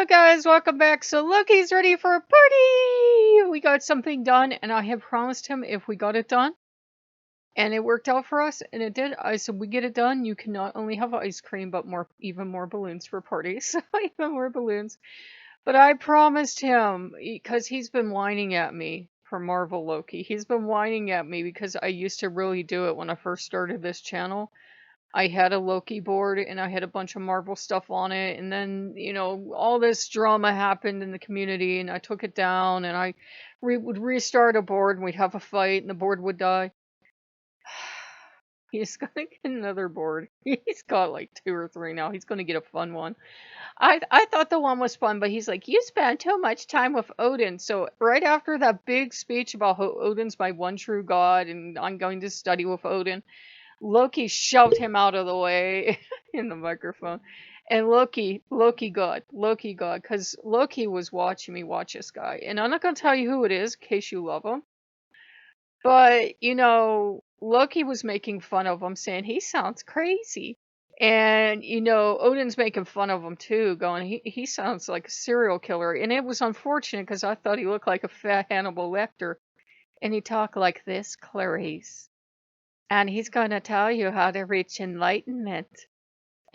guys, welcome back. So Loki's ready for a party! We got something done, and I had promised him if we got it done, and it worked out for us, and it did. I said, we get it done, you can not only have ice cream, but even more balloons for parties. Even more balloons. But I promised him, because he's been whining at me for Marvel Loki. He's been whining at me because I used to really do it when I first started this channel. I had a Loki board and I had a bunch of Marvel stuff on it, and then, all this drama happened in the community and I took it down, and I would restart a board and we'd have a fight and the board would die. He's gonna get another board. He's got like 2 or 3 now. He's gonna get a fun one. I thought the one was fun, but he's like, you spend too much time with Odin. So right after that big speech about how Odin's my one true god and I'm going to study with Odin, Loki shoved him out of the way in the microphone. And Loki God, because Loki was watching me watch this guy. And I'm not going to tell you who it is in case you love him. But, Loki was making fun of him, saying he sounds crazy. And, Odin's making fun of him too, going, he sounds like a serial killer. And it was unfortunate because I thought he looked like a fat Hannibal Lecter. And he talked like this, Clarice. And he's going to tell you how to reach enlightenment.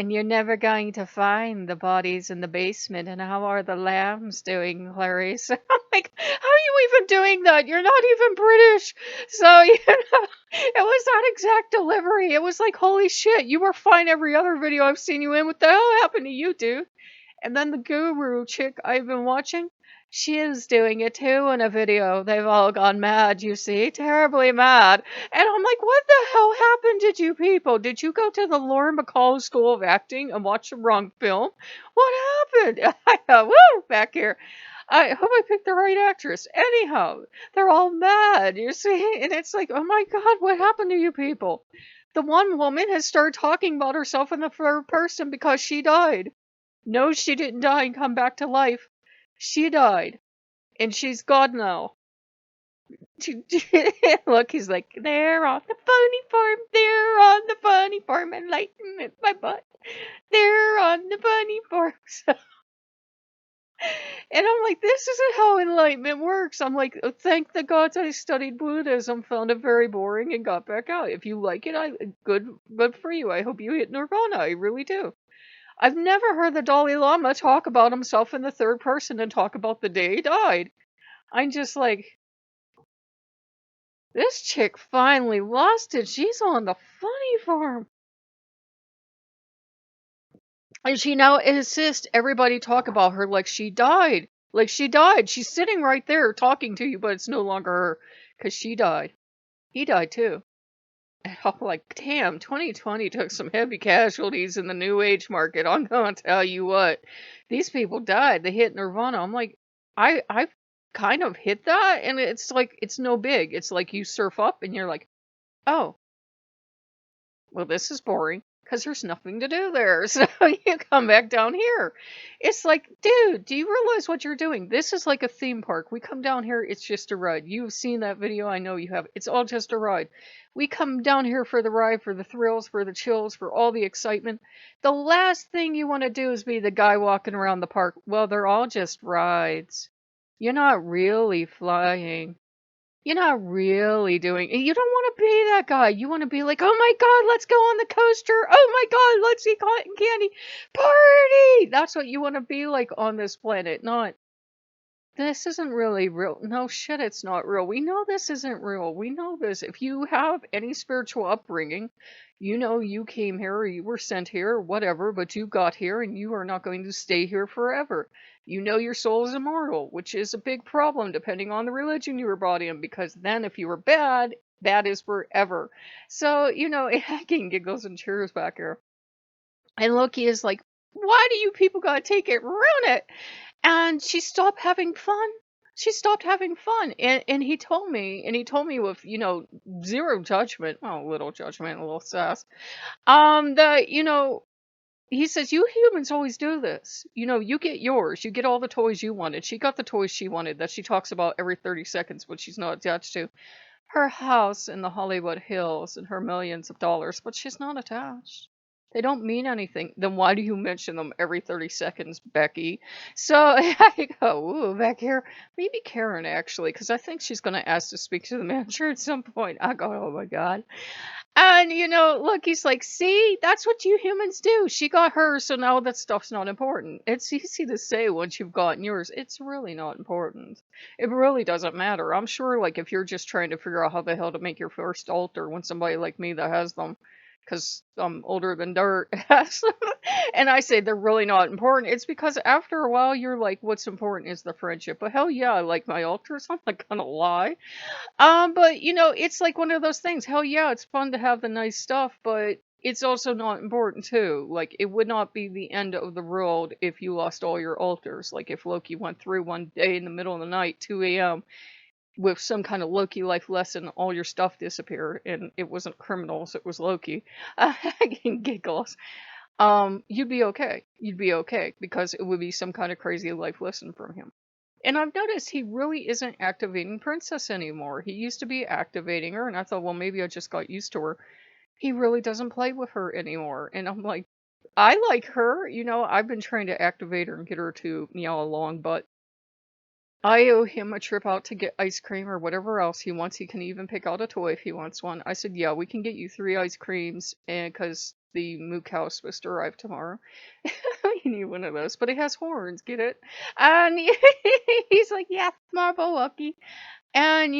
And you're never going to find the bodies in the basement. And how are the lambs doing, Clarice? I'm like, how are you even doing that? You're not even British. So, it was that exact delivery. It was like, holy shit, you were fine every other video I've seen you in. What the hell happened to you, dude? And then the guru chick I've been watching, she is doing it too in a video. They've all gone mad, you see, terribly mad. And I'm like, what the hell happened to you people? Did you go to the Lauren Bacall School of Acting and watch the wrong film? What happened? I thought, woo, back here. I hope I picked the right actress. Anyhow, they're all mad, you see? And it's like, oh my God, what happened to you people? The one woman has started talking about herself in the third person because she died. No, she didn't die and come back to life. She died. And she's God now. Look, he's like, they're on the funny farm. They're on the funny farm. Enlightenment, my butt. They're on the funny farm. And I'm like, this isn't how enlightenment works. I'm like, oh, thank the gods I studied Buddhism, found it very boring, and got back out. If you like it, good for you. I hope you hit nirvana. I really do. I've never heard the Dalai Lama talk about himself in the third person and talk about the day he died. I'm just like, this chick finally lost it. She's on the funny farm. And she now insists everybody talk about her like she died. Like she died. She's sitting right there talking to you, but it's no longer her because she died. He died too. And I'm like, damn, 2020 took some heavy casualties in the new age market. I'm going to tell you what. These people died. They hit nirvana. I'm like, I've kind of hit that, and it's like, it's no big. It's like you surf up and you're like, oh, well, this is boring because there's nothing to do there. So you come back down here. It's like, dude, do you realize what you're doing? This is like a theme park. We come down here, it's just a ride. You've seen that video. I know you have. It's all just a ride. We come down here for the ride, for the thrills, for the chills, for all the excitement. The last thing you want to do is be the guy walking around the park. Well, they're all just rides. You're not really flying. You're not really doing it. You don't want to be that guy. You want to be like, oh my God, let's go on the coaster. Oh my God, let's eat cotton candy. Party! That's what you want to be like on this planet. Not, this isn't really real. No shit, it's not real. We know this isn't real. We know this. If you have any spiritual upbringing, you know you came here or you were sent here or whatever, but you got here and you are not going to stay here forever. You know your soul is immortal, which is a big problem depending on the religion you were brought in, because then if you were bad, bad is forever. So, hacking giggles and cheers back here. And Loki is like, why do you people gotta take it, ruin it? And she stopped having fun. She stopped having fun. And he told me with, zero judgment, well, a little judgment, a little sass, that, he says, you humans always do this. You get yours. You get all the toys you wanted. She got the toys she wanted that she talks about every 30 seconds, but she's not attached to. Her house in the Hollywood Hills and her millions of dollars, but she's not attached. They don't mean anything. Then why do you mention them every 30 seconds, Becky? So I go, ooh, back here. Maybe Karen, actually, because I think she's going to ask to speak to the manager at some point. I go, oh my God. And, look, he's like, see, that's what you humans do. She got hers, so now that stuff's not important. It's easy to say once you've gotten yours. It's really not important. It really doesn't matter. I'm sure, like, if you're just trying to figure out how the hell to make your first altar when somebody like me that has them, because I'm older than dirt, has them, and I say they're really not important, it's because after a while you're like, what's important is the friendship. But hell yeah, I like my altars. I'm not gonna lie. But it's like one of those things. Hell yeah, it's fun to have the nice stuff, but it's also not important too. Like it would not be the end of the world if you lost all your altars. Like if Loki went through one day in the middle of the night, 2 a.m., with some kind of Loki life lesson, all your stuff disappeared, and it wasn't criminals, it was Loki. Giggles. You'd be okay. You'd be okay because it would be some kind of crazy life lesson from him. And I've noticed he really isn't activating Princess anymore. He used to be activating her, and I thought, well, maybe I just got used to her. He really doesn't play with her anymore. And I'm like, I like her. I've been trying to activate her and get her to meow along, but I owe him a trip out to get ice cream or whatever else he wants. He can even pick out a toy if he wants one. I said, yeah, we can get you 3 ice creams, and because the moo cow is supposed to arrive tomorrow. You need one of those, but it has horns. Get it? And he's like, yeah, Marble Lucky. And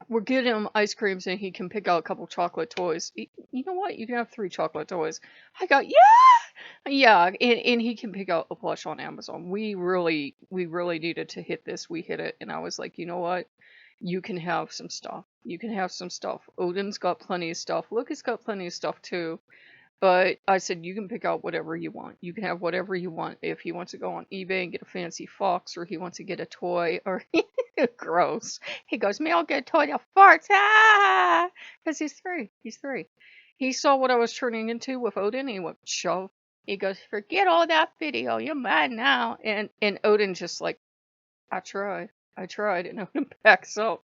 we're getting him ice creams, and he can pick out a couple chocolate toys. You know what? You can have 3 chocolate toys. I got yeah, and he can pick out a plush on Amazon. We really needed to hit this. We hit it, and I was like, you know what? You can have some stuff. You can have some stuff. Odin's got plenty of stuff. Lucas got plenty of stuff too. But I said, you can pick out whatever you want. You can have whatever you want. If he wants to go on eBay and get a fancy fox, or he wants to get a toy, or gross. He goes, me, I'll get a toy that farts. Ah! Because he's 3. He's 3. He saw what I was turning into with Odin, and he went, shove. He goes, forget all that video. You're mine now. And Odin just like, I tried. I tried. And Odin backs up.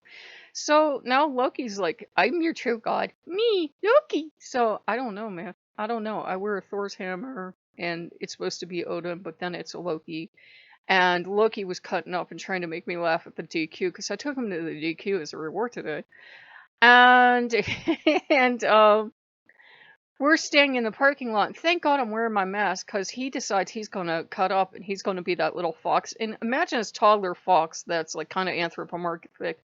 So now Loki's like, I'm your true god. Me, Loki. So I don't know, man. I don't know. I wear a Thor's hammer, and it's supposed to be Odin, but then it's a Loki. And Loki was cutting up and trying to make me laugh at the DQ because I took him to the DQ as a reward today. And and we're staying in the parking lot. Thank God I'm wearing my mask because he decides he's gonna cut up and he's gonna be that little fox. And imagine this toddler fox that's like kind of anthropomorphic,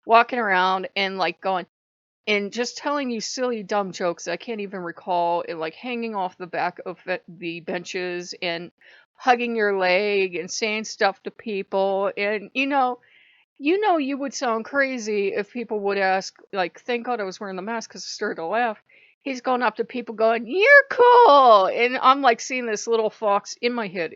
walking around and like going and just telling you silly dumb jokes that I can't even recall, and like hanging off the back of the benches and hugging your leg and saying stuff to people. And you would sound crazy if people would ask, like, thank God I was wearing the mask because I started to laugh. He's going up to people going, you're cool. And I'm like seeing this little fox in my head,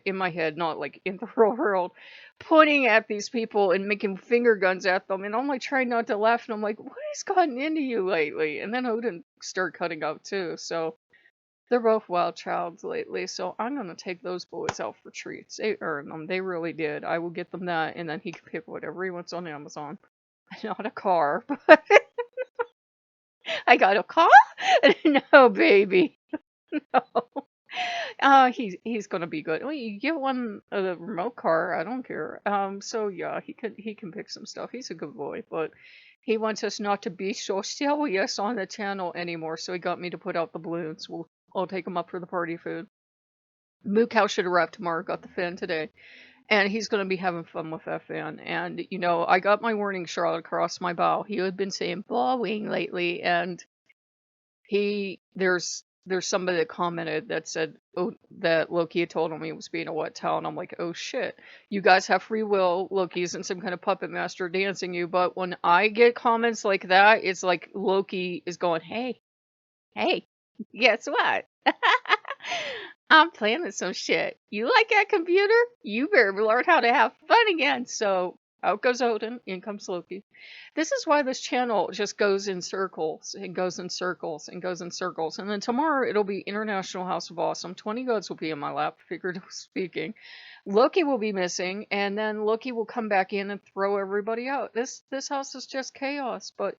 not like in the real world, pointing at these people and making finger guns at them. And I'm like trying not to laugh. And I'm like, what has gotten into you lately? And then Odin started cutting up too. So they're both wild childs lately. So I'm going to take those boys out for treats. They earned them. They really did. I will get them that. And then he can pick whatever he wants on Amazon. Not a car, but I got a car? No, baby. No. He's gonna be good. Well, you give one a remote car, I don't care. So yeah, he can pick some stuff. He's a good boy, but he wants us not to be so serious on the channel anymore. So he got me to put out the balloons. I'll take him up for the party food. Moo Cow should arrive tomorrow. Got the fan today, and he's gonna be having fun with that fan. And I got my warning shot across my bow. He had been saying bawing lately, and there's somebody that commented that said, oh, that Loki had told him he was being a wet towel. And I'm like, oh shit, you guys have free will. Loki isn't some kind of puppet master dancing you. But when I get comments like that, it's like Loki is going, hey, guess what? I'm planning some shit. You like that computer? You better learn how to have fun again. So out goes Odin, in comes Loki. This is why this channel just goes in circles and goes in circles and goes in circles. And then tomorrow it'll be International House of Awesome. 20 gods will be in my lap, figuratively speaking. Loki will be missing, and then Loki will come back in and throw everybody out. This house is just chaos, but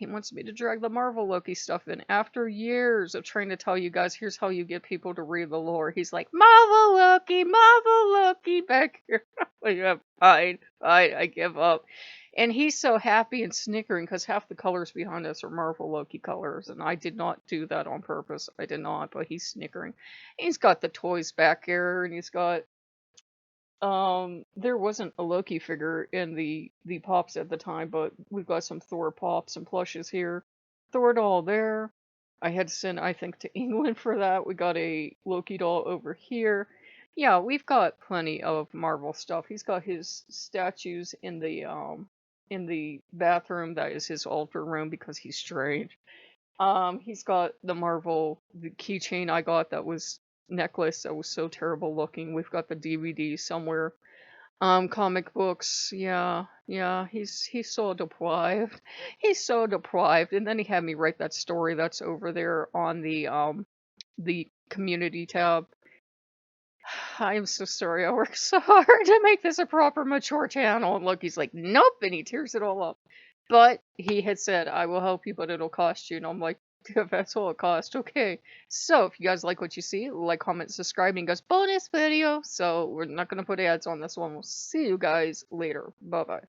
he wants me to drag the Marvel Loki stuff in. After years of trying to tell you guys, here's how you get people to read the lore. He's like, Marvel Loki, back here. Like, yeah, fine, I give up. And he's so happy and snickering because half the colors behind us are Marvel Loki colors, and I did not do that on purpose. I did not, but he's snickering. He's got the toys back here, and he's got there wasn't a Loki figure in the pops at the time, but we've got some Thor pops and plushes here. Thor doll there. I had to send, I think, to England for that. We got a Loki doll over here. Yeah, we've got plenty of Marvel stuff. He's got his statues in the bathroom. That is his altar room because he's strange. He's got the keychain I got that was necklace that was so terrible looking. We've got the DVD somewhere. Comic books, yeah, yeah, he's so deprived. He's so deprived. And then he had me write that story that's over there on the community tab. I'm so sorry. I worked so hard to make this a proper mature channel. And look, he's like, nope, and he tears it all up. But he had said, I will help you, but it'll cost you. And I'm like, if that's all it costs, okay. So if you guys like what you see, like, comment, subscribe, and goes bonus video. So we're not going to put ads on this one. We'll see you guys later. Bye-bye.